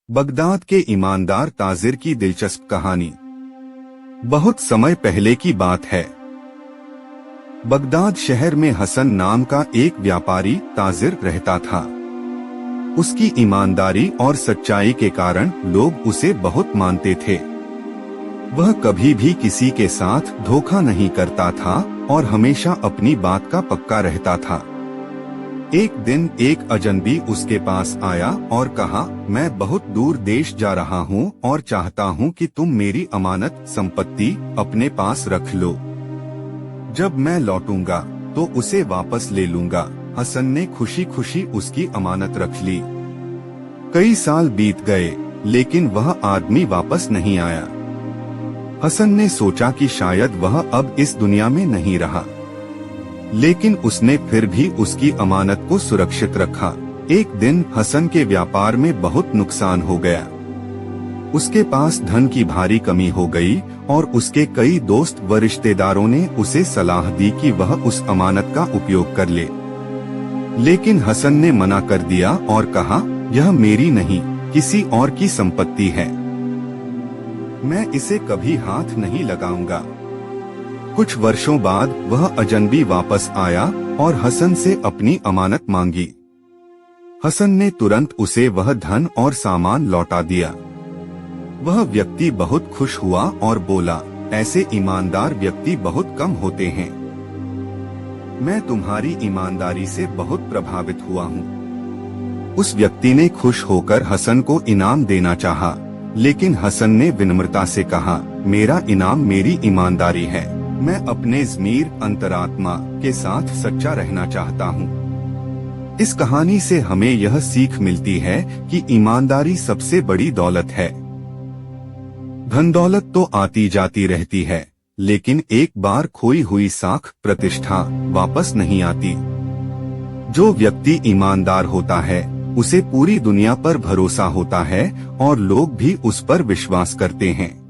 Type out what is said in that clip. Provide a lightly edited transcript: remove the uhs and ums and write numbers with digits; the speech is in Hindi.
बगदाद के ईमानदार ताजिर की दिलचस्प कहानी। बहुत समय पहले की बात है। बगदाद शहर में हसन नाम का एक व्यापारी ताजिर रहता था। उसकी ईमानदारी और सच्चाई के कारण लोग उसे बहुत मानते थे। वह कभी भी किसी के साथ धोखा नहीं करता था और हमेशा अपनी बात का पक्का रहता था। एक दिन एक अजनबी उसके पास आया और कहा, मैं बहुत दूर देश जा रहा हूँ और चाहता हूँ कि तुम मेरी अमानत संपत्ति अपने पास रख लो। जब मैं लौटूंगा तो उसे वापस ले लूंगा। हसन ने खुशी खुशी उसकी अमानत रख ली। कई साल बीत गए लेकिन वह आदमी वापस नहीं आया। हसन ने सोचा कि शायद वह अब इस दुनिया में नहीं रहा, लेकिन उसने फिर भी उसकी अमानत को सुरक्षित रखा। एक दिन हसन के व्यापार में बहुत नुकसान हो गया। उसके पास धन की भारी कमी हो गई और उसके कई दोस्त व रिश्तेदारों ने उसे सलाह दी कि वह उस अमानत का उपयोग कर ले। लेकिन हसन ने मना कर दिया और कहा, यह मेरी नहीं, किसी और की संपत्ति है। मैं इसे कभी हाथ नहीं लगाऊंगा। कुछ वर्षों बाद वह अजनबी वापस आया और हसन से अपनी अमानत मांगी। हसन ने तुरंत उसे वह धन और सामान लौटा दिया। वह व्यक्ति बहुत खुश हुआ और बोला, ऐसे ईमानदार व्यक्ति बहुत कम होते हैं। मैं तुम्हारी ईमानदारी से बहुत प्रभावित हुआ हूँ। उस व्यक्ति ने खुश होकर हसन को इनाम देना चाहा, लेकिन हसन ने विनम्रता से कहा, मेरा इनाम मेरी ईमानदारी है। मैं अपने ज़मीर अंतरात्मा के साथ सच्चा रहना चाहता हूँ। इस कहानी से हमें यह सीख मिलती है कि ईमानदारी सबसे बड़ी दौलत है। धन दौलत तो आती जाती रहती है, लेकिन एक बार खोई हुई साख प्रतिष्ठा वापस नहीं आती। जो व्यक्ति ईमानदार होता है उसे पूरी दुनिया पर भरोसा होता है और लोग भी उस पर विश्वास करते हैं।